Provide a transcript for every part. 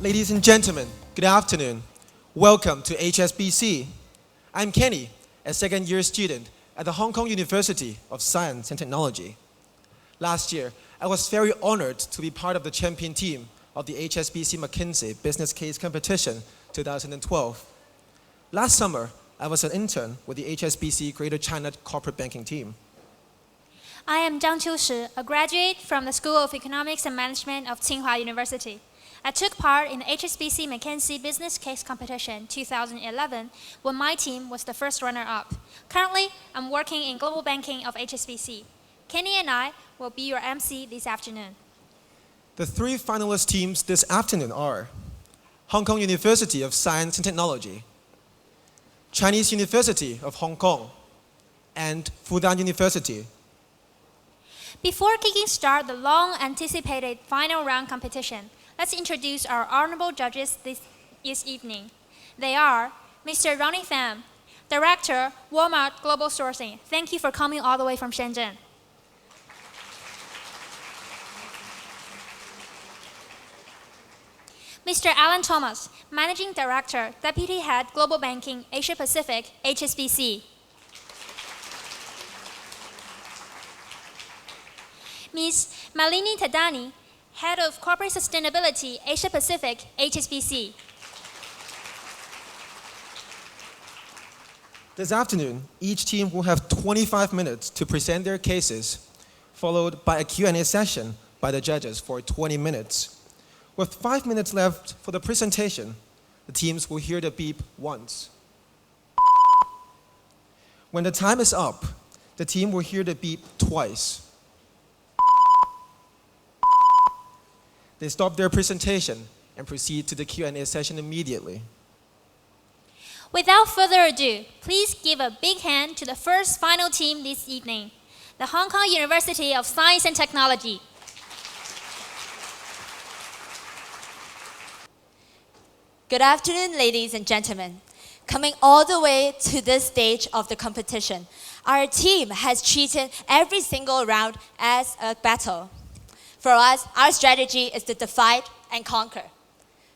Ladies and gentlemen, good afternoon. Welcome to HSBC. I'm Kenny, a second-year student at the Hong Kong University of Science and Technology. Last year, I was very honored to be part of the champion team of the HSBC McKinsey Business Case Competition 2012. Last summer, I was an intern with the HSBC Greater China Corporate Banking team. I am Zhang Qiushi, a graduate from the School of Economics and Management of Tsinghua University. I took part in the HSBC McKinsey Business Case Competition 2011 when my team was the first runner-up. Currently, I'm working in global banking of HSBC. Kenny and I will be your MC this afternoon. The three finalist teams this afternoon are Hong Kong University of Science and Technology, Chinese University of Hong Kong, and Fudan University. Before kicking start the long-anticipated final round competition, let's introduce our honorable judges this evening. They are Mr. Ronnie Pham, Director, Wal-Mart Global Sourcing. Thank you for coming all the way from Shenzhen. Mr. Alan Thomas, Managing Director, Deputy Head, Global Banking, Asia Pacific, HSBC. Ms. Malini Tadani, Head of Corporate Sustainability, Asia Pacific, HSBC. This afternoon, each team will have 25 minutes to present their cases, followed by a Q&A session by the judges for 20 minutes. With 5 minutes left for the presentation, the teams will hear the beep once. When the time is up, the team will hear the beep twice. They stop their presentation and proceed to the Q&A session immediately. Without further ado, please give a big hand to the first final team this evening, the Hong Kong University of Science and Technology. Good afternoon, ladies and gentlemen. Coming all the way to this stage of the competition, our team has treated every single round as a battle. For us, our strategy is to divide and conquer.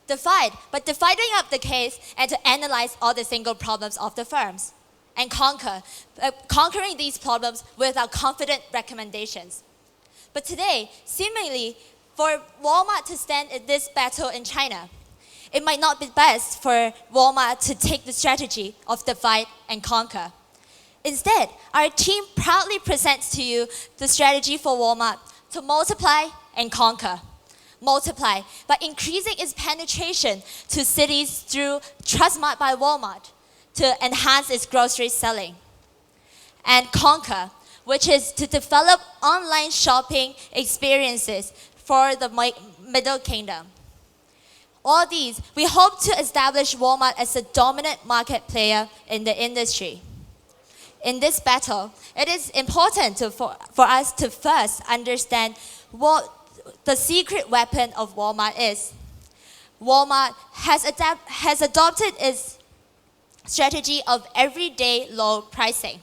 Divide, but dividing up the case and to analyze all the single problems of the firms. And conquer, conquering these problems with our confident recommendations. But today, seemingly, for Wal-Mart to stand in this battle in China, it might not be best for Wal-Mart to take the strategy of divide and conquer. Instead, our team proudly presents to you the strategy for Wal-Mart to multiply and conquer. Multiply by increasing its penetration to cities through Trustmart by Wal-Mart to enhance its grocery selling. And conquer, which is to develop online shopping experiences for the Middle Kingdom. All these, we hope to establish Wal-Mart as a dominant market player in the industry. In this battle, it is important for us to first understand what the secret weapon of Wal-Mart is. Wal-Mart has adopted its strategy of everyday low pricing.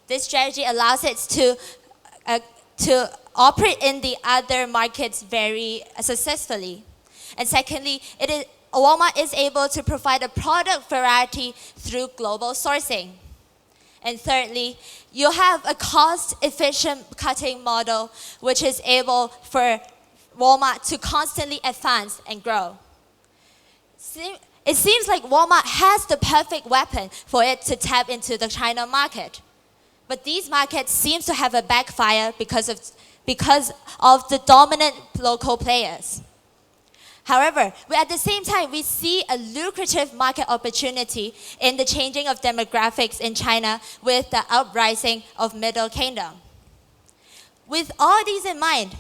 This strategy allows it to operate in the other markets very successfully. And secondly, Wal-Mart is able to provide a product variety through global sourcing. And thirdly, you have a cost-efficient cutting model which is able for Wal-Mart to constantly advance and grow. It seems like Wal-Mart has the perfect weapon for it to tap into the China market. But these markets seem to have a backfire because of the dominant local players. However, at the same time, we see a lucrative market opportunity in the changing of demographics in China with the uprising of Middle Kingdom. With all these in mind,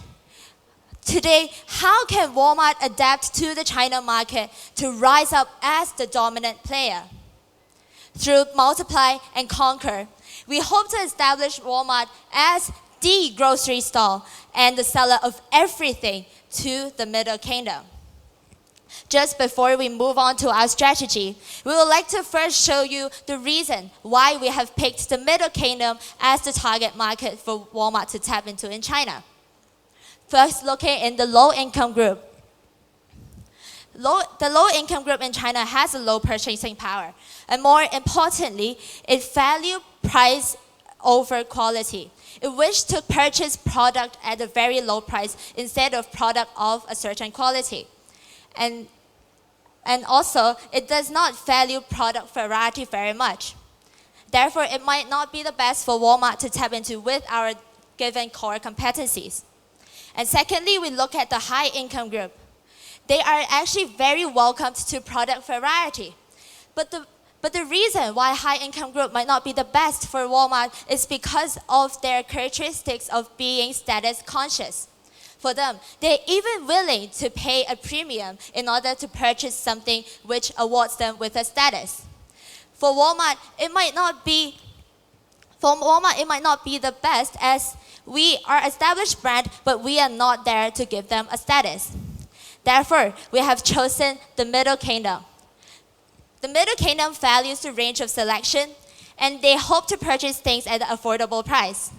today, how can Wal-Mart adapt to the China market to rise up as the dominant player? Through multiply and conquer, we hope to establish Wal-Mart as the grocery store and the seller of everything to the Middle Kingdom. Just before we move on to our strategy, we would like to first show you the reason why we have picked the Middle Kingdom as the target market for Wal-Mart to tap into in China. First, looking in the low-income group. The low-income group in China has a low purchasing power. And more importantly, it values price over quality. It wishes to purchase product at a very low price instead of product of a certain quality. And also, it does not value product variety very much. Therefore, it might not be the best for Walmart to tap into with our given core competencies. And secondly, we look at the high-income group. They are actually very welcomed to product variety. But the reason why high-income group might not be the best for Walmart is because of their characteristics of being status conscious. For them, they're even willing to pay a premium in order to purchase something which awards them with a status. For Walmart, it might not be the best, as we are an established brand, but we are not there to give them a status. Therefore, we have chosen the Middle Kingdom. The Middle Kingdom values the range of selection, and they hope to purchase things at an affordable price.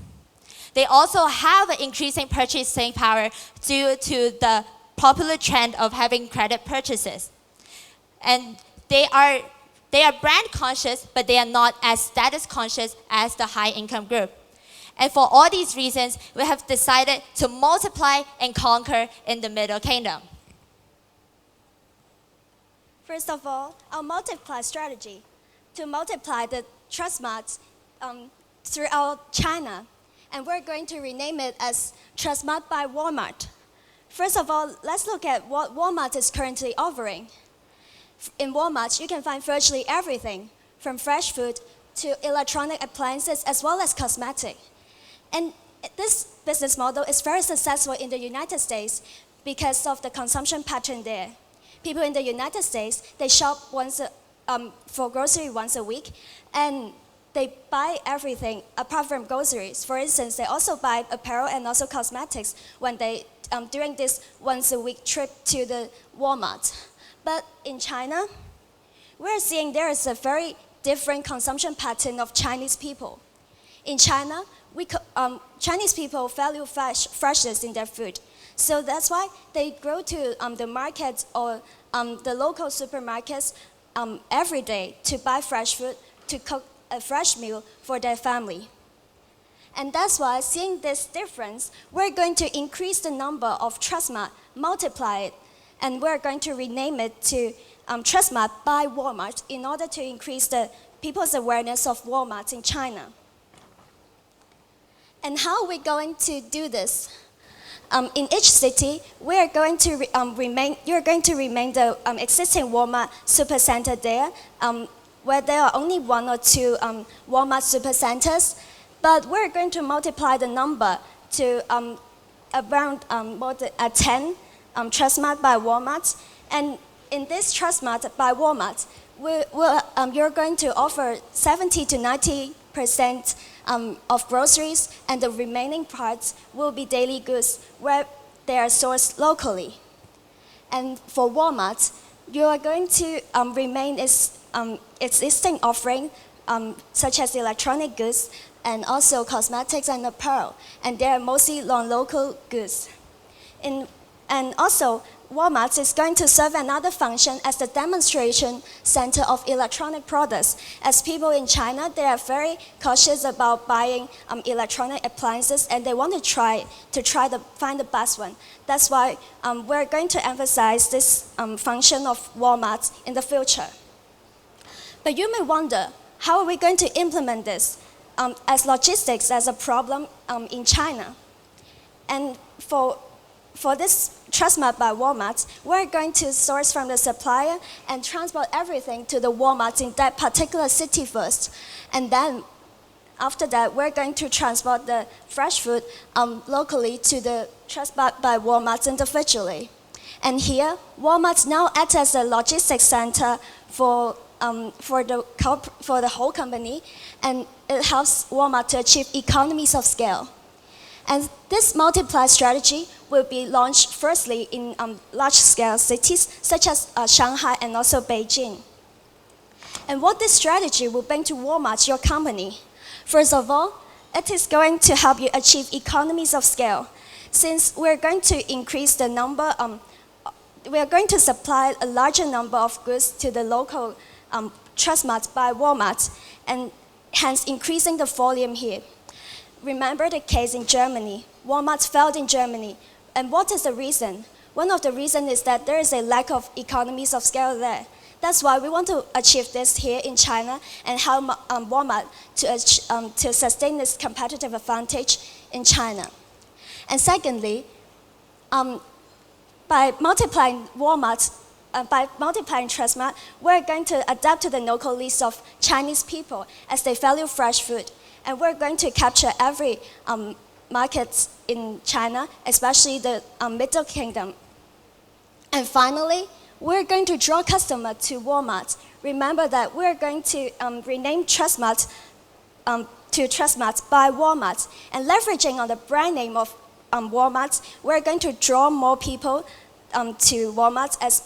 They also have an increasing purchasing power due to the popular trend of having credit purchases. And they are brand conscious, but they are not as status conscious as the high income group. And for all these reasons, we have decided to multiply and conquer in the Middle Kingdom. First of all, our multiply strategy to multiply the Trust Marts throughout China. And we're going to rename it as Trust Mart by Wal-Mart. First of all, let's look at what Wal-Mart is currently offering. In Wal-Mart, you can find virtually everything, from fresh food to electronic appliances as well as cosmetic. And this business model is very successful in the United States because of the consumption pattern there. People in the United States, they shop for grocery once a week, and they buy everything apart from groceries. For instance, they also buy apparel and also cosmetics when they during this once a week trip to the Walmart. But in China, we're seeing there is a very different consumption pattern of Chinese people. In China, Chinese people value freshness in their food. So that's why they go to the markets or the local supermarkets every day to buy fresh food, to cook a fresh meal for their family. And that's why, seeing this difference, we're going to increase the number of Trust Mart, multiply it, and we're going to rename it to Trust Mart by Walmart in order to increase the people's awareness of Walmart in China. And how are we going to do this? In each city, you're going to remain the existing Walmart supercenter there, where there are only 1 or 2 Walmart supercenters, but we're going to multiply the number to around 10 Trust Mart by Walmart. And in this Trust Mart by Walmart, you're going to offer 70 to 90% of groceries, and the remaining parts will be daily goods where they are sourced locally. And for Walmart, you are going to remain its existing offering, such as electronic goods and also cosmetics and apparel, and they are mostly non-local goods. And also, Walmart is going to serve another function as the demonstration center of electronic products. As people in China, they are very cautious about buying electronic appliances, and they want to find the best one. That's why we're going to emphasize this function of Walmart in the future. But you may wonder, how are we going to implement this as logistics as a problem in China? And for this Trust Mart by Walmart, we're going to source from the supplier and transport everything to the Walmart in that particular city first. And then, after that, we're going to transport the fresh food locally to the Trust Mart by Walmart individually. And here, Walmart now acts as a logistics center for the whole company, and it helps Walmart to achieve economies of scale. And this multiply strategy will be launched firstly in large-scale cities such as Shanghai and also Beijing. And what this strategy will bring to Walmart, your company? First of all, it is going to help you achieve economies of scale. Since we're going to increase the number, we are going to supply a larger number of goods to the local Trust Mart by Wal-Mart, and hence increasing the volume here. Remember the case in Germany. Wal-Mart failed in Germany. And what is the reason? One of the reasons is that there is a lack of economies of scale there. That's why we want to achieve this here in China and help Wal-Mart to sustain this competitive advantage in China. And secondly, by multiplying Wal-Mart, by multiplying Trust Mart, we're going to adapt to the local needs of Chinese people as they value fresh food. And we're going to capture every market in China, especially the Middle Kingdom. And finally, we're going to draw customers to Wal-Mart. Remember that we're going to rename Trust Mart to Trust Mart by Wal-Mart. And leveraging on the brand name of Wal-Mart, we're going to draw more people to Wal-Mart as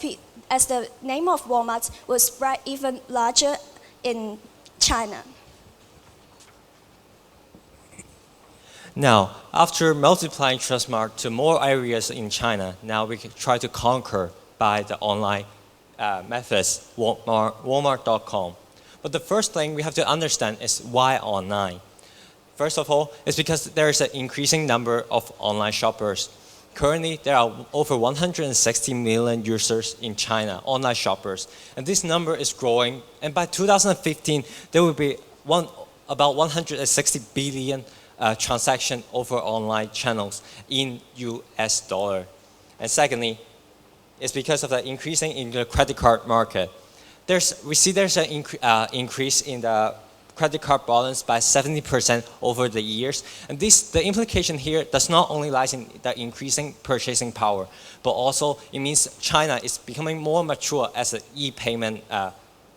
the name of Wal-Mart will spread even larger in China. Now, after multiplying Trust Mart to more areas in China, now we can try to conquer by the online methods, Walmart.com. But the first thing we have to understand is why online. First of all, it's because there is an increasing number of online shoppers. Currently, there are over 160 million users in China, online shoppers. And this number is growing. And by 2015, there will be about 160 billion transaction over online channels in US dollar. And secondly, it's because of the increasing in the credit card market. We see there's an increase in the credit card balance by 70% over the years. And the implication here does not only lie in the increasing purchasing power, but also it means China is becoming more mature as an e-payment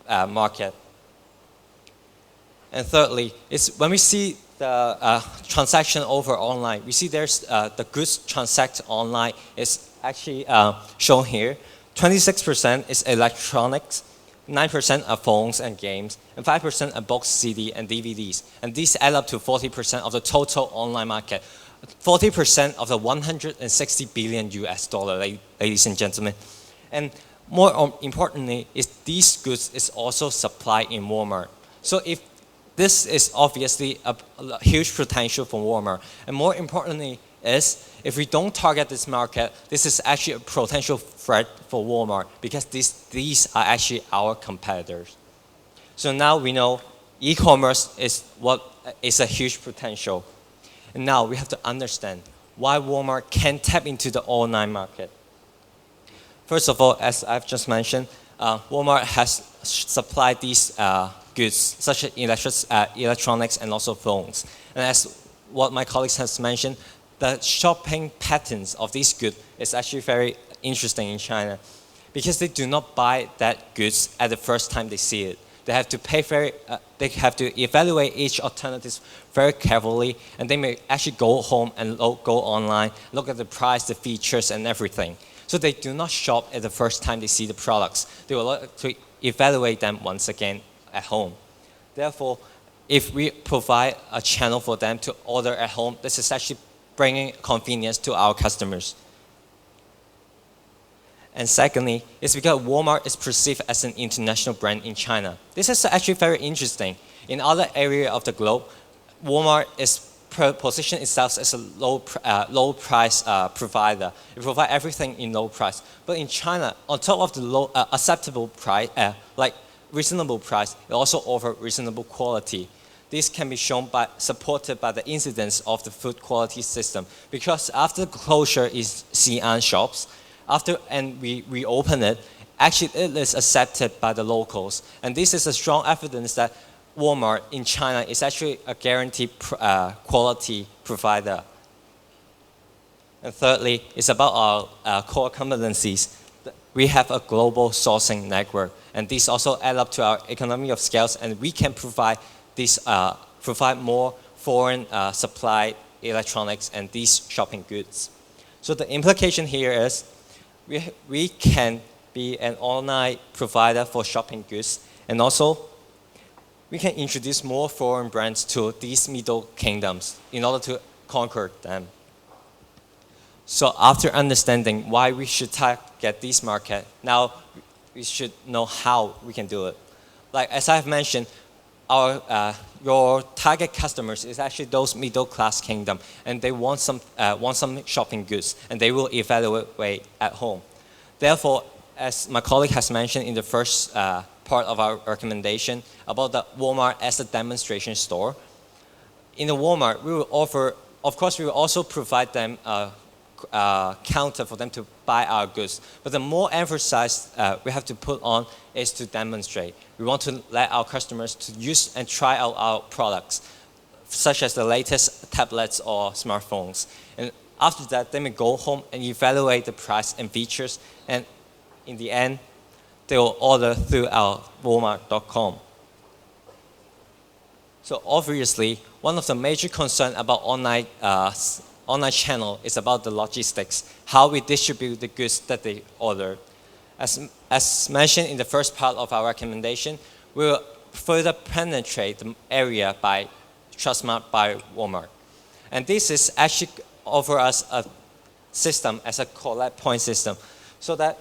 market. And thirdly, it's when we see the transaction over online, we see there's the goods transact online is actually shown here. 26% is electronics, 9% are phones and games, and 5% are books, CD, and DVDs. And these add up to 40% of the total online market. 40% of the 160 billion US dollar, ladies and gentlemen. And more importantly, is these goods is also supplied in Walmart. So if this is obviously a huge potential for Walmart. And more importantly is, if we don't target this market, this is actually a potential threat for Walmart because these are actually our competitors. So now we know e-commerce is a huge potential. And now we have to understand why Walmart can tap into the online market. First of all, as I've just mentioned, Walmart has supplied these goods such as electronics and also phones. And as what my colleagues has mentioned, the shopping patterns of these goods is actually very interesting in China because they do not buy that goods at the first time they see it. They have to they have to evaluate each alternative very carefully, and they may actually go home and go online, look at the price, the features, and everything. So they do not shop at the first time they see the products. They will like to evaluate them once again at home. Therefore, if we provide a channel for them to order at home, this is actually bringing convenience to our customers. And secondly, it's because Walmart is perceived as an international brand in China. This is actually very interesting. In other areas of the globe, Walmart is position itself as a low price provider. It provides everything in low price. But in China, on top of the low acceptable price, like reasonable price, it also offers reasonable quality. This can be supported by the incidence of the food quality system. Because after the closure is Xi'an shops, and we reopen it, actually it is accepted by the locals. And this is a strong evidence that Walmart in China is actually a guaranteed quality provider. And thirdly, it's about our core competencies. We have a global sourcing network, and these also add up to our economy of scales, and we can provide more foreign supplied electronics and these shopping goods. So the implication here is we can be an online provider for shopping goods, and also we can introduce more foreign brands to these middle kingdoms in order to conquer them. So after understanding why we should target this market, now we should know how we can do it. Like as I've mentioned, your target customers is actually those middle-class kingdom, and they want some shopping goods, and they will evaluate at home. Therefore, as my colleague has mentioned in the first part of our recommendation about the Walmart as a demonstration store, in the Walmart we will offer, of course, we will also provide them a counter for them to buy our goods. But the more emphasis we have to put on is to demonstrate. We want to let our customers to use and try out our products, such as the latest tablets or smartphones. And after that, they may go home and evaluate the price and features, and in the end, they will order through our Walmart.com. So obviously, one of the major concerns about online channel is about the logistics, how we distribute the goods that they order. As mentioned in the first part of our recommendation, we will further penetrate the area by TrustSmart by Walmart. And this is actually offer us a system as a collect point system, so that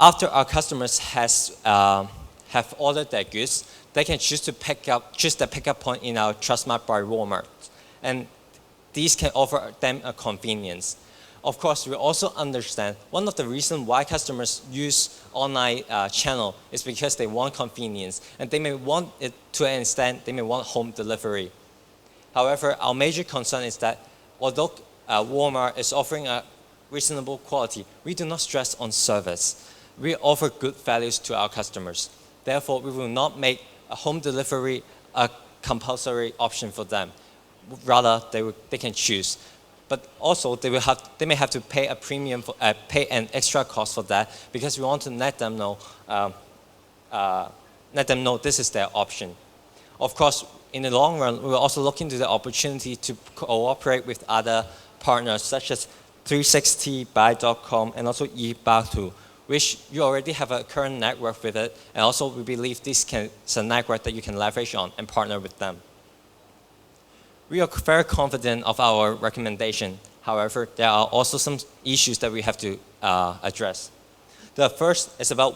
after our customers have ordered their goods, they can choose the pickup point in our TrustSmart by Walmart. And these can offer them a convenience. Of course, we also understand one of the reasons why customers use online channel is because they want convenience, and they may want it to an extent, they may want home delivery. However, our major concern is that although Walmart is offering a reasonable quality, we do not stress on service. We offer good values to our customers. Therefore, we will not make a home delivery a compulsory option for them. Rather, they can choose. But also, they may have to pay a premium, pay an extra cost for that, because we want to let them know this is their option. Of course, in the long run, we will also look into the opportunity to cooperate with other partners, such as 360, Buy.com, and also eBaotu, which you already have a current network with it, and also we believe this is a network that you can leverage on and partner with them. We are very confident of our recommendation. However, there are also some issues that we have to address. The first is about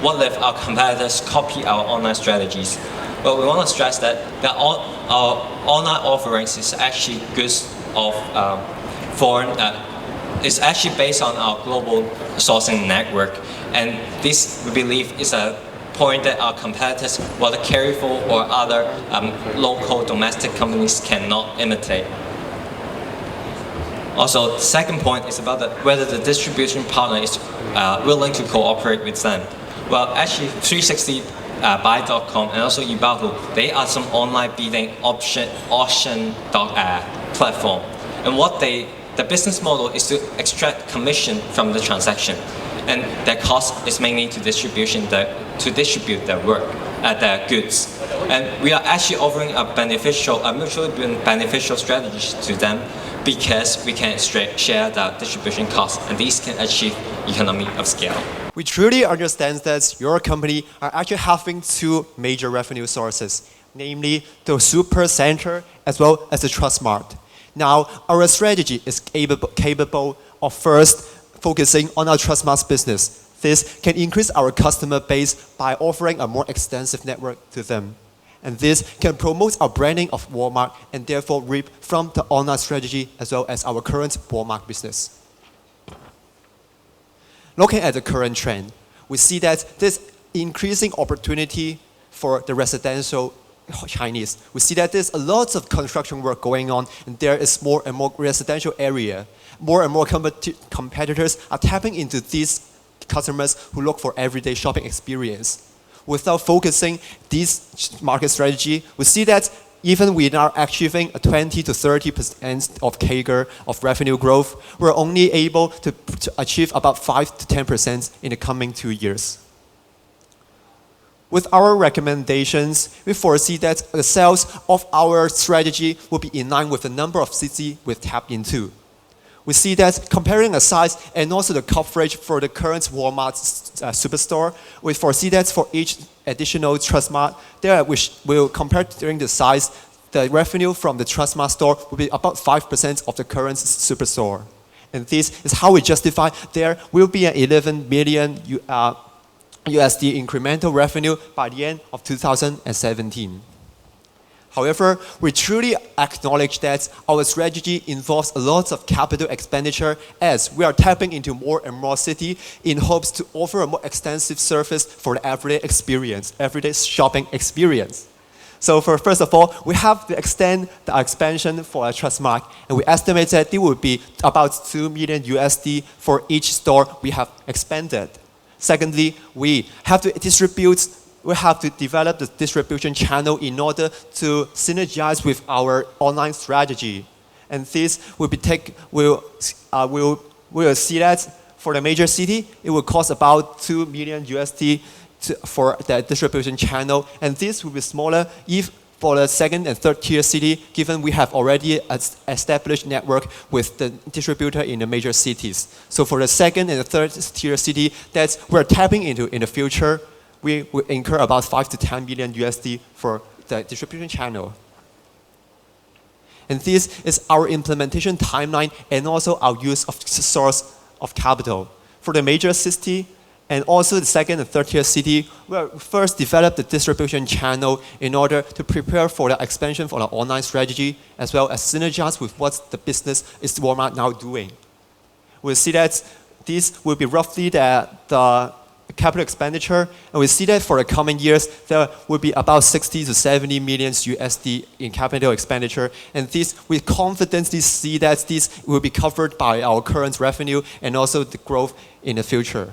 what if our competitors copy our online strategies. Well, we want to stress that our online offerings is actually goods of foreign. It's actually based on our global sourcing network, and this we believe is a point that our competitors, whether Carrefour or other local domestic companies, cannot imitate. Also, the second point is about whether the distribution partner is willing to cooperate with them. Well, actually, 360, Buy.com, and also eBaotu, they are some online bidding auction platform. And the business model is to extract commission from the transaction, and their cost is mainly to distribute their work, their goods. And we are actually offering a mutually beneficial strategy to them, because we can share the distribution costs, and these can achieve economy of scale. We truly understand that your company are actually having two major revenue sources, namely the Super Center as well as the TrustSmart. Now, our strategy is capable of first focusing on our TrustSmart business. This can increase our customer base by offering a more extensive network to them. And this can promote our branding of Walmart and therefore reap from the online strategy as well as our current Walmart business. Looking at the current trend, we see that there's increasing opportunity for the residential Chinese. We see that there's a lot of construction work going on, and there is more and more residential area. More and more competitors are tapping into these customers who look for everyday shopping experience. Without focusing this market strategy, we see that even we are achieving a 20 to 30% of CAGR of revenue growth, we're only able to achieve about 5 to 10% in the coming 2 years. With our recommendations, we foresee that the sales of our strategy will be in line with the number of cities we tap into. We see that comparing the size and also the coverage for the current Walmart superstore, we foresee that for each additional TrustSmart, which will compare during the size, the revenue from the TrustSmart store will be about 5% of the current superstore. And this is how we justify there will be an 11 million USD incremental revenue by the end of 2017. However, we truly acknowledge that our strategy involves a lot of capital expenditure as we are tapping into more and more cities in hopes to offer a more extensive service for the everyday shopping experience. So first of all, we have to extend the expansion for a Trustmark, and we estimate that it would be about 2 million USD for each store we have expanded. Secondly, we have to develop the distribution channel in order to synergize with our online strategy. And this will we'll see that for the major city, it will cost about 2 million USD for the distribution channel. And this will be smaller if for the second and third tier city, given we have already established network with the distributor in the major cities. So for the second and the third tier city that we're tapping into in the future, we will incur about 5 to 10 million USD for the distribution channel. And this is our implementation timeline and also our use of source of capital. For the major city and also the second and third tier city, we'll first develop the distribution channel in order to prepare for the expansion for the online strategy as well as synergize with what the business is Walmart now doing. We'll see that this will be roughly the capital expenditure, and we see that for the coming years, there will be about 60 to 70 million USD in capital expenditure, and this, we confidently see that this will be covered by our current revenue and also the growth in the future.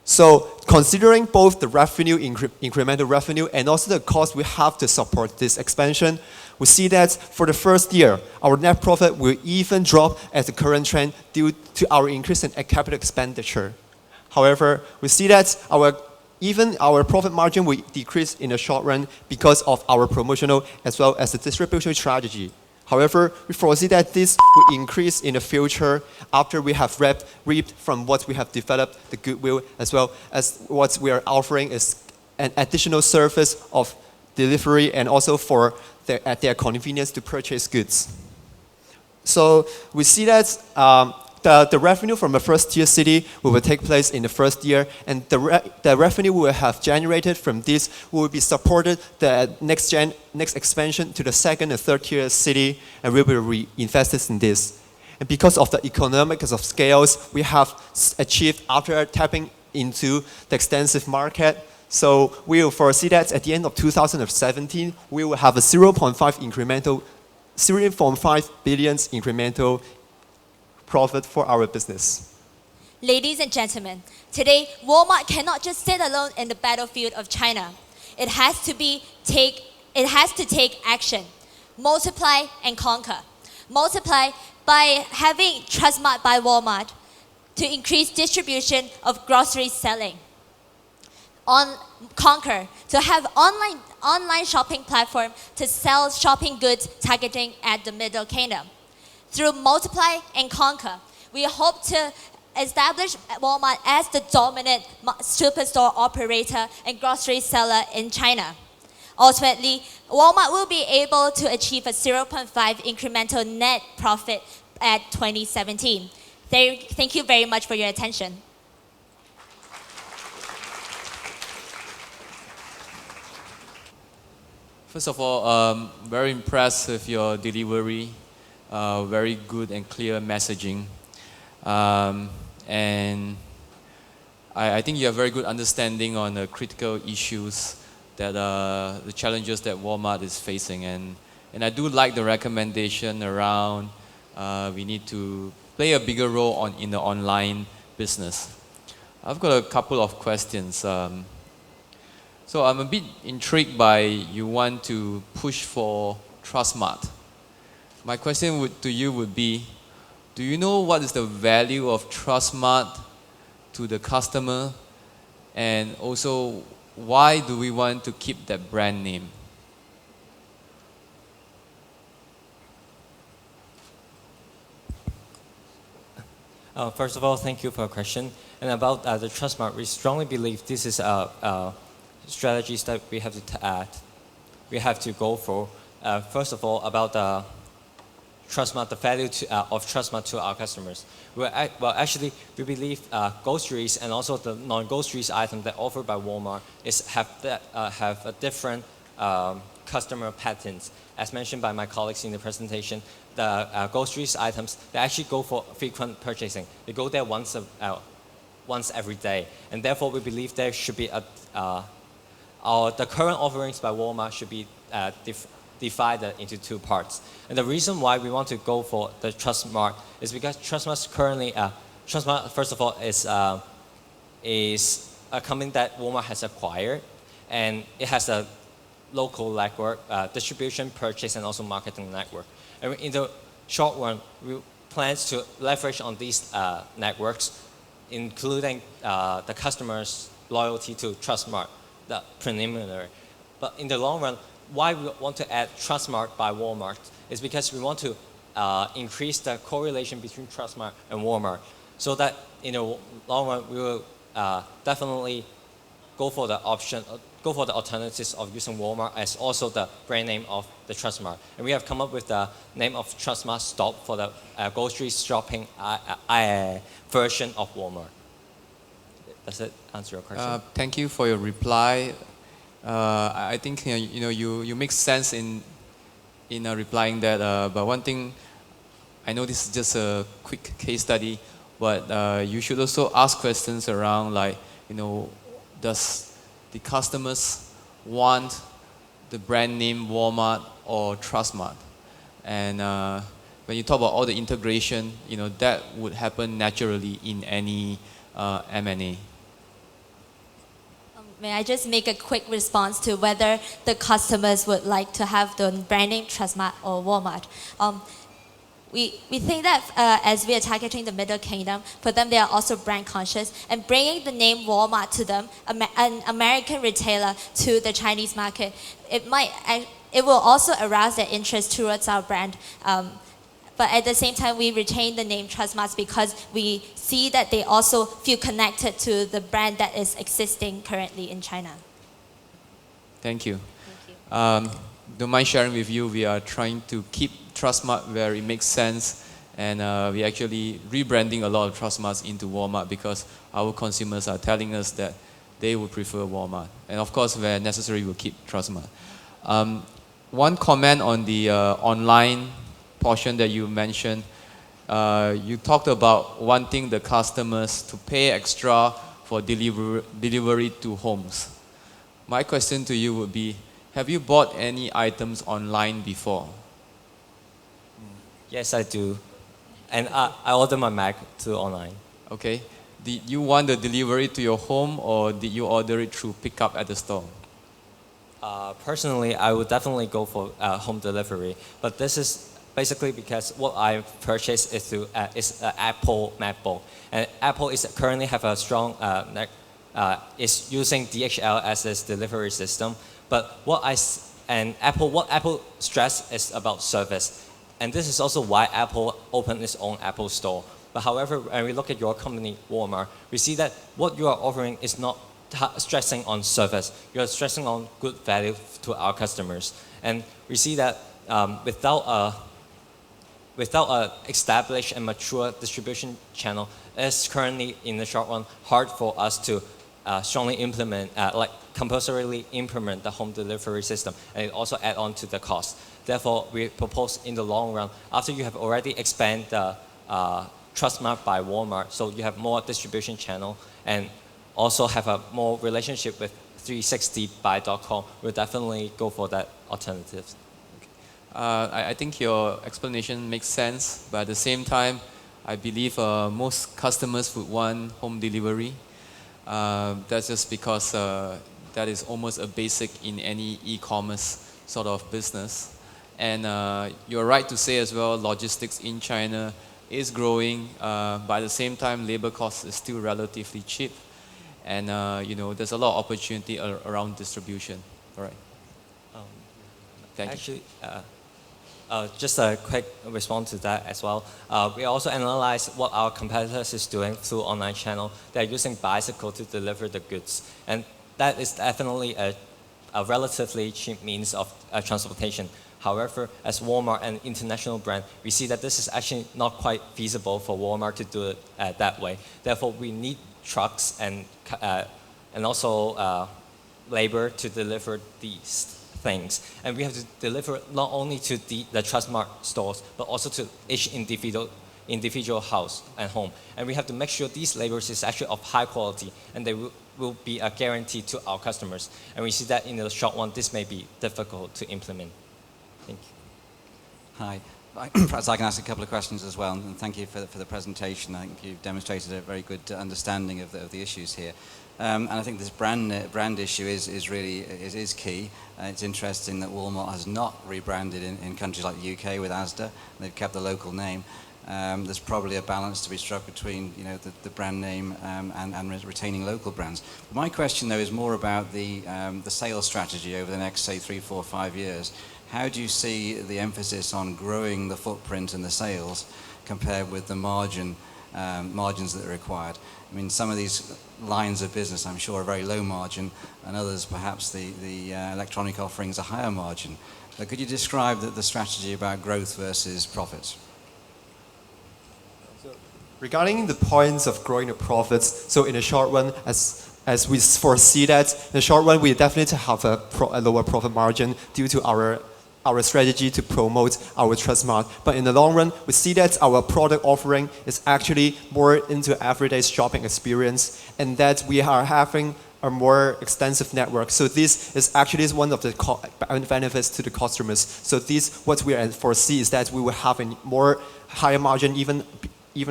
So considering both the revenue, incremental revenue, and also the cost we have to support this expansion, we see that for the first year, our net profit will even drop at the current trend due to our increase in capital expenditure. However, we see that even our profit margin will decrease in the short run because of our promotional as well as the distribution strategy. However, we foresee that this will increase in the future after we have reaped from what we have developed, the goodwill, as well as what we are offering is an additional service of delivery and also for at their convenience to purchase goods. So we see that the revenue from the first tier city will take place in the first year, and the revenue we will have generated from this will be supported the next expansion to the second and third tier city, and we will reinvest in this. And because of the economics of scales we have achieved after tapping into the extensive market, so we will foresee that at the end of 2017, we will have a 0.5 billion incremental profit for our business. Ladies and gentlemen, today Walmart cannot just sit alone in the battlefield of China. It has to take action. Multiply and conquer. Multiply by having Trustmark by Walmart to increase distribution of grocery selling. Conquer to have online shopping platform to sell shopping goods targeting at the Middle Kingdom. Through Multiply and Conquer, we hope to establish Walmart as the dominant superstore operator and grocery seller in China. Ultimately, Walmart will be able to achieve a 0.5 incremental net profit at 2017. Thank you very much for your attention. First of all, very impressed with your delivery. Very good and clear messaging. And I think you have very good understanding on the critical issues that the challenges that Walmart is facing. And I do like the recommendation around we need to play a bigger role in the online business. I've got a couple of questions. So I'm a bit intrigued by you want to push for Trustmark. My question to you would be, do you know what is the value of Trustmark to the customer? And also, why do we want to keep that brand name? First of all, thank you for your question. And about the Trustmark, we strongly believe this is strategies that we have to go for. First of all, about TrustMart, the value of TrustMart to our customers. Well, actually, we believe groceries and also the non-groceries items that are offered by Walmart have a different customer patterns. As mentioned by my colleagues in the presentation, the groceries items, they actually go for frequent purchasing. They go there once every day. And therefore, we believe there should be the current offerings by Walmart should be divided into two parts. And the reason why we want to go for the TrustMart is because TrustMart currently, TrustMart, first of all, is a company that Walmart has acquired, and it has a local network, distribution, purchase, and also marketing network. And in the short run, we plan to leverage on these networks, including the customers' loyalty to TrustMart, the preliminary. But in the long run, why we want to add TrustMart by Walmart is because we want to increase the correlation between TrustMart and Walmart, so that in the long run we will definitely go for the alternatives of using Walmart as also the brand name of the TrustMart. And we have come up with the name of TrustMart Stop for the grocery shopping version of Walmart. Does it answer your question? Thank you for your reply. I think you make sense in replying that. But one thing, I know this is just a quick case study, but you should also ask questions around does the customers want the brand name Walmart or TrustMart? And when you talk about all the integration, that would happen naturally in any M&A. May I just make a quick response to whether the customers would like to have the brand name TrustMart or Walmart? We think that as we are targeting the Middle Kingdom, for them they are also brand conscious, and bringing the name Walmart to them, an American retailer, to the Chinese market, it will also arouse their interest towards our brand. But at the same time, we retain the name TrustMart because we see that they also feel connected to the brand that is existing currently in China. Thank you. Don't mind sharing with you, we are trying to keep TrustMart where it makes sense, and we're actually rebranding a lot of TrustMarts into Walmart because our consumers are telling us that they would prefer Walmart. And of course, where necessary, we'll keep TrustMart. One comment on the online portion that you mentioned, you talked about wanting the customers to pay extra for delivery to homes. My question to you would be, have you bought any items online before? Yes, I do. And I order my Mac too online. Okay. Did you want the delivery to your home, or did you order it through pickup at the store? Personally, I would definitely go for home delivery, but this is basically because what I purchased is through Apple MacBook, and Apple currently have a strong is using DHL as its delivery system. But what Apple stress is about service, and this is also why Apple opened its own Apple Store. But however, when we look at your company, Walmart, we see that what you are offering is not stressing on service. You are stressing on good value to our customers, and we see that without an established and mature distribution channel, it's currently in the short run hard for us to strongly implement, compulsorily implement the home delivery system, and it also add on to the cost. Therefore, we propose in the long run, after you have already expanded the TrustMart by Walmart, so you have more distribution channel and also have a more relationship with 360buy.com, we'll definitely go for that alternative. I think your explanation makes sense, but at the same time, I believe most customers would want home delivery. That's just because that is almost a basic in any e-commerce sort of business. And you're right to say as well, logistics in China is growing, but at the same time, labor cost is still relatively cheap. And there's a lot of opportunity around distribution. All right. Thank you. Actually, just a quick response to that as well. We also analyze what our competitors is doing through online channel. They're using bicycle to deliver the goods, and that is definitely a relatively cheap means of transportation. However, as Walmart and international brand, we see that this is actually not quite feasible for Walmart to do it that way. Therefore, we need trucks and also labor to deliver these things. And we have to deliver not only to the Trustmart stores, but also to each individual house and home. And we have to make sure these labors is actually of high quality, and they will be a guarantee to our customers. And we see that in the short run, this may be difficult to implement. Thank you. Hi. Perhaps I can ask a couple of questions as well, and thank you for the presentation. I think you've demonstrated a very good understanding of the issues here. And I think this brand issue is really key. It's interesting that Walmart has not rebranded in countries like the UK with Asda. They've kept the local name. There's probably a balance to be struck between the brand name and retaining local brands. My question though is more about the sales strategy over the next, say, 3, 4, 5 years. How do you see the emphasis on growing the footprint and the sales compared with the margins that are required? I mean, some of these lines of business, I'm sure, are very low margin, and others, perhaps the electronic offerings are higher margin. But could you describe the strategy about growth versus profits? Regarding the points of growing the profits, so in the short run, as we foresee that, in the short run, we definitely have a lower profit margin due to our strategy to promote our Trustmart. But in the long run, we see that our product offering is actually more into everyday shopping experience, and that we are having a more extensive network. So this is actually one of the benefits to the customers. So this, what we foresee is that we will have a more higher margin, even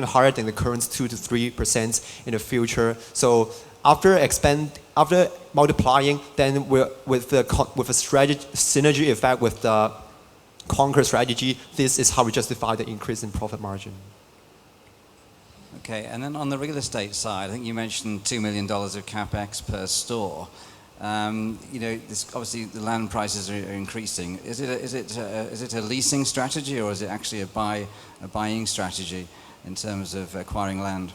higher than the current 2 to 3% in the future. So after multiplying, then with a synergy effect with the Conquer strategy, this is how we justify the increase in profit margin. Okay, and then on the real estate side, I think you mentioned $2 million of capex per store. Obviously the land prices are increasing. Is it a leasing strategy, or is it actually a buying strategy in terms of acquiring land?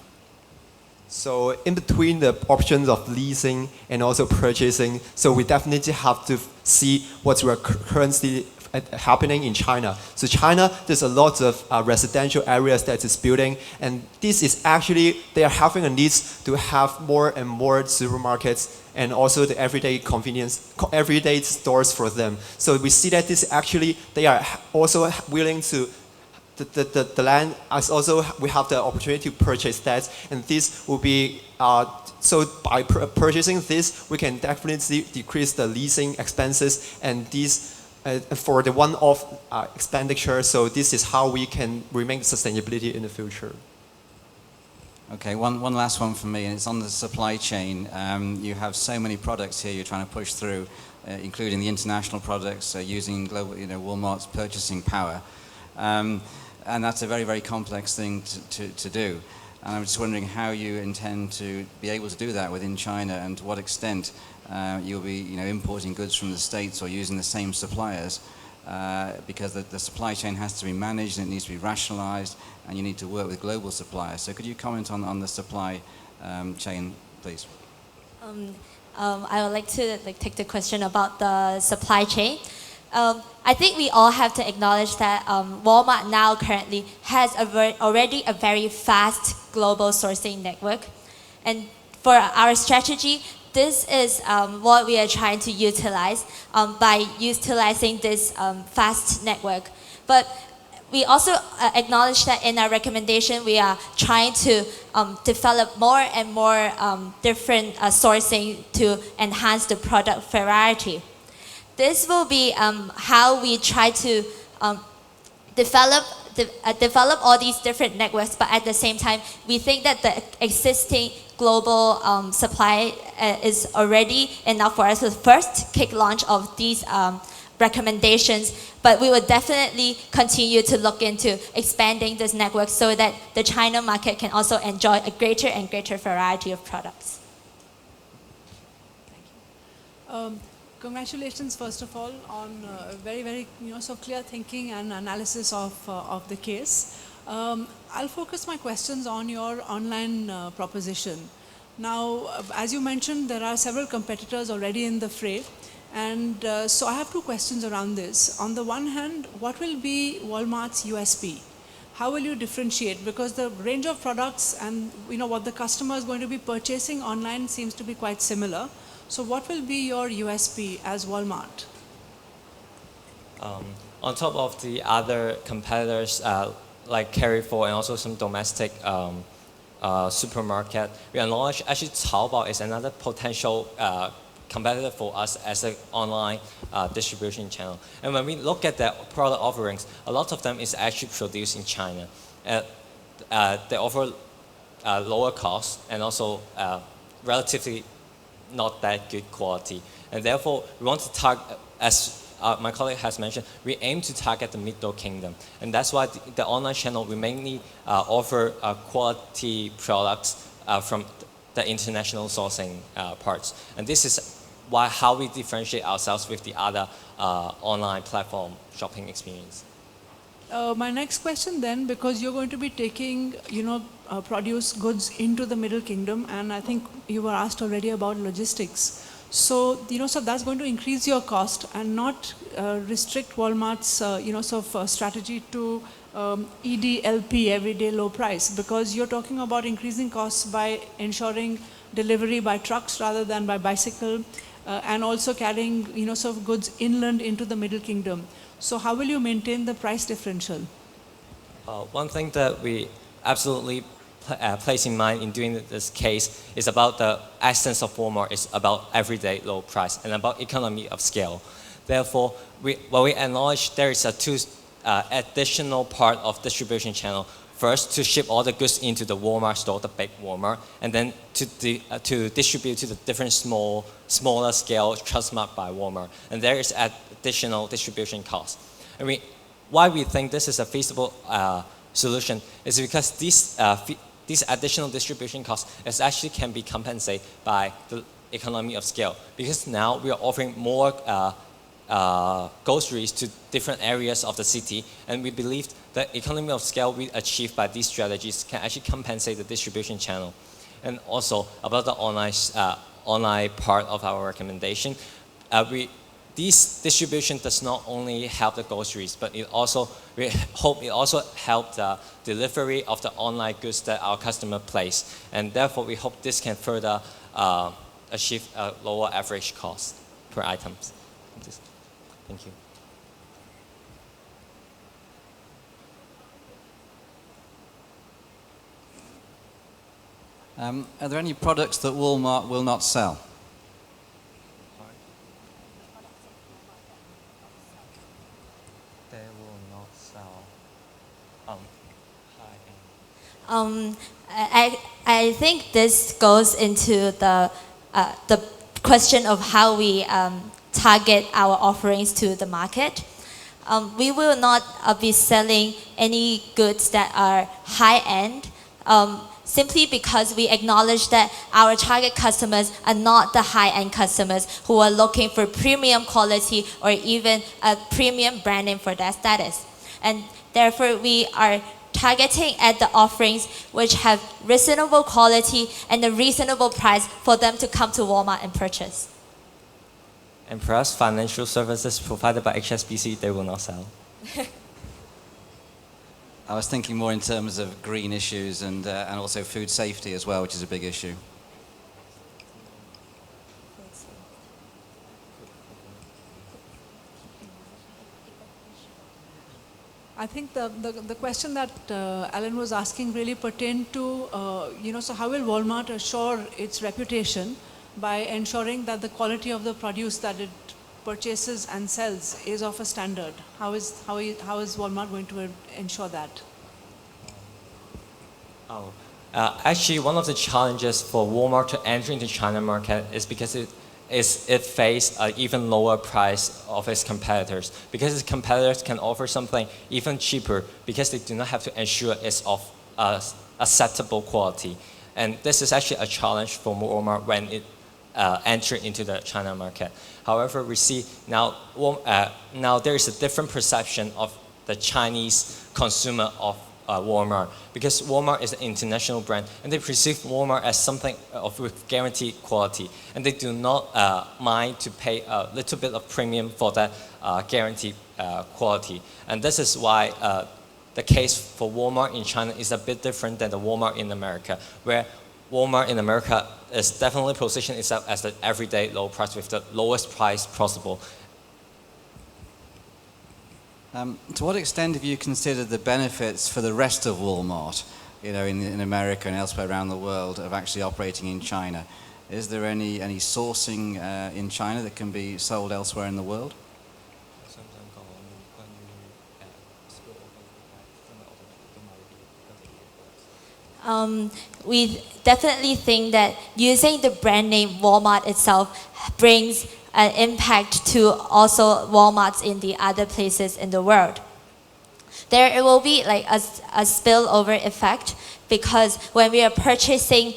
So in between the options of leasing and also purchasing, so we definitely have to see what's currently happening in China. So China, there's a lot of residential areas that is building, and this is actually, they are having a need to have more and more supermarkets and also the everyday convenience, everyday stores for them. So we see that this actually, they are also willing to the land, as also we have the opportunity to purchase that, and this will be, so by purchasing this, we can definitely decrease the leasing expenses, and these for the one-off expenditure, so this is how we can remain sustainability in the future. Okay, one last one from me, and it's on the supply chain. You have so many products here you're trying to push through, including the international products, using global, Walmart's purchasing power. And that's a very, very complex thing to do. And I'm just wondering how you intend to be able to do that within China, and to what extent you'll be importing goods from the States or using the same suppliers, because the supply chain has to be managed and it needs to be rationalized, and you need to work with global suppliers. So could you comment on the supply chain, please? I would like to take the question about the supply chain. I think we all have to acknowledge that Walmart now currently has already a very fast global sourcing network. And for our strategy, this is what we are trying to utilize by utilizing this fast network. But we also acknowledge that in our recommendation, we are trying to develop more and more different sourcing to enhance the product variety. This will be how we try to develop all these different networks, but at the same time, we think that the existing global supply is already enough for us to first kick launch of these recommendations, but we will definitely continue to look into expanding this network so that the China market can also enjoy a greater and greater variety of products. Thank you. Congratulations, first of all, on very, very clear thinking and analysis of the case. I'll focus my questions on your online proposition. Now, as you mentioned, there are several competitors already in the fray, And so I have two questions around this. On the one hand, what will be Walmart's USP? How will you differentiate? Because the range of products and what the customer is going to be purchasing online seems to be quite similar. So what will be your USP as Walmart? On top of the other competitors like Carrefour and also some domestic supermarket, we acknowledge actually Taobao is another potential competitor for us as an online distribution channel. And when we look at the product offerings, a lot of them is actually produced in China. They offer lower cost and also relatively not that good quality. And therefore, we want to target, as my colleague has mentioned, we aim to target the Middle Kingdom. And that's why the online channel, we mainly offer quality products from the international sourcing parts. And this is how we differentiate ourselves with the other online platform shopping experience. My next question then, because you're going to be taking, produce goods into the Middle Kingdom, and I think you were asked already about logistics. So, so that's going to increase your cost and not restrict Walmart's, strategy to EDLP, everyday low price, because you're talking about increasing costs by ensuring delivery by trucks rather than by bicycle, and also carrying, goods inland into the Middle Kingdom. So how will you maintain the price differential? One thing that we absolutely place in mind in doing this case is about the essence of Walmart is about everyday low price and about economy of scale. Therefore, while we acknowledge there is a two additional part of distribution channel. First, to ship all the goods into the Walmart store, the big Walmart, and then to distribute to the different smaller scale Trustmark by Walmart. And there is additional distribution cost. Why we think this is a feasible solution is because these additional distribution costs actually can be compensated by the economy of scale. Because now we are offering more groceries to different areas of the city, and we believe the economy of scale we achieve by these strategies can actually compensate the distribution channel. And also about the online part of our recommendation, this distribution does not only help the groceries, but we hope it also helps the delivery of the online goods that our customer place, and therefore we hope this can further achieve a lower average cost per items. Thank you. Are there any products that Walmart will not sell? They will not sell I think this goes into the question of how we target our offerings to the market. We will not be selling any goods that are high-end, simply because we acknowledge that our target customers are not the high-end customers who are looking for premium quality or even a premium branding for their status. And therefore, we are targeting at the offerings which have reasonable quality and a reasonable price for them to come to Walmart and purchase. And perhaps financial services provided by HSBC, they will not sell. I was thinking more in terms of green issues and also food safety as well, which is a big issue. I think the question that Alan was asking really pertained to, so how will Walmart assure its reputation by ensuring that the quality of the produce that it purchases and sells is of a standard? How is Walmart going to ensure that? Actually, one of the challenges for Walmart to enter into China market is because it faces an even lower price of its competitors. Because its competitors can offer something even cheaper because they do not have to ensure it's of acceptable quality. And this is actually a challenge for Walmart when it enters into the China market. However, we see now there is a different perception of the Chinese consumer of Wal-Mart, because Wal-Mart is an international brand and they perceive Wal-Mart as something with guaranteed quality, and they do not mind to pay a little bit of premium for that guaranteed quality. And this is why the case for Wal-Mart in China is a bit different than the Wal-Mart in America, where Wal-Mart in America is definitely positioned itself as the everyday low price with the lowest price possible. To what extent have you considered the benefits for the rest of Walmart, in America and elsewhere around the world, of actually operating in China? Is there any sourcing in China that can be sold elsewhere in the world? We definitely think that using the brand name Walmart itself brings an impact to also Walmarts in the other places in the world. There will be like a spillover effect, because when we are purchasing,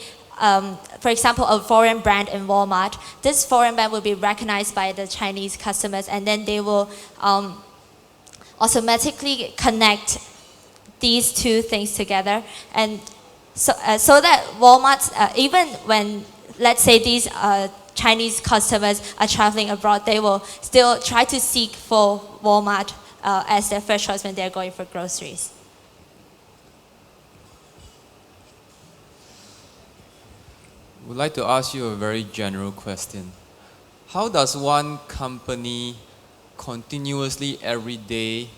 for example, a foreign brand in Walmart, this foreign brand will be recognized by the Chinese customers, and then they will automatically connect these two things together. And so that Walmart, even when, let's say, these Chinese customers are traveling abroad, they will still try to seek for Walmart as their first choice when they're going for groceries. Would like to ask you a very general question. How does one company continuously every day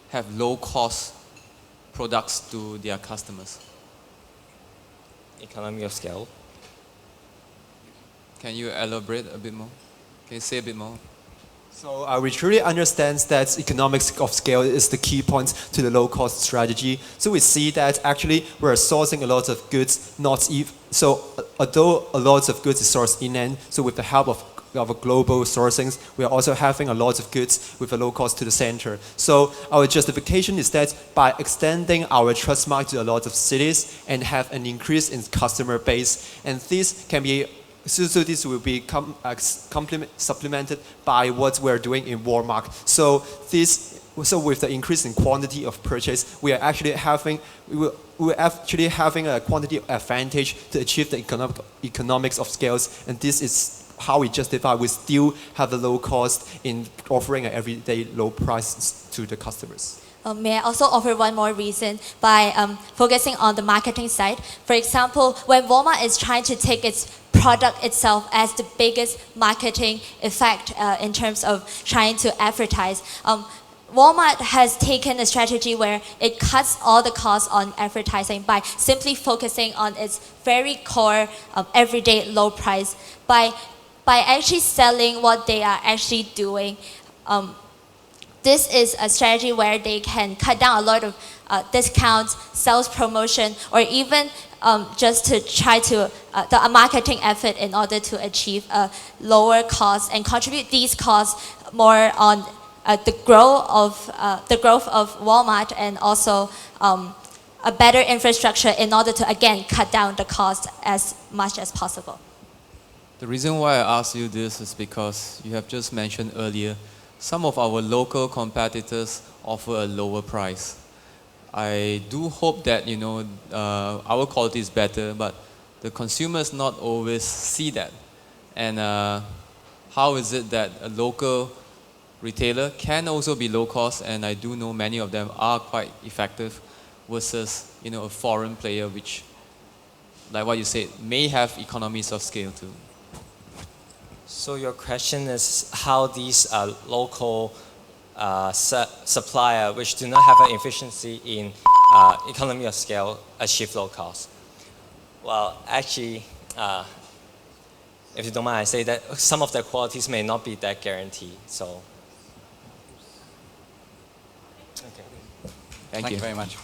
have low-cost products to their customers? Economy of scale. Can you elaborate a bit more? Can you say a bit more? So we truly understand that economics of scale is the key point to the low-cost strategy. So we see that actually we're sourcing a lot of goods, so although a lot of goods is sourced inland, so with the help of global sourcings, we are also having a lot of goods with a low cost to the center. So our justification is that by extending our trust mark to a lot of cities and have an increase in customer base, and this can be this will be supplemented by what we're doing in Wal-Mart. So with the increase in quantity of purchase, we're actually having a quantity advantage to achieve the economics of scales, and this is how we justify we still have the low cost in offering an everyday low price to the customers. May I also offer one more reason by focusing on the marketing side? For example, when Walmart is trying to take its product itself as the biggest marketing effect in terms of trying to advertise, Walmart has taken a strategy where it cuts all the costs on advertising by simply focusing on its very core everyday low price. By actually selling what they are actually doing, this is a strategy where they can cut down a lot of discounts, sales promotion, or even just to try to a marketing effort in order to achieve a lower cost and contribute these costs more on the growth of Walmart, and also a better infrastructure in order to again cut down the cost as much as possible. The reason why I asked you this is because you have just mentioned earlier, some of our local competitors offer a lower price. I do hope that our quality is better, but the consumers not always see that. And how is it that a local retailer can also be low cost, and I do know many of them are quite effective, versus a foreign player which, like what you said, may have economies of scale too? So your question is how these local supplier which do not have an efficiency in economy of scale achieve low cost. Well, actually, if you don't mind, I say that some of their qualities may not be that guaranteed. So, Thank you very much.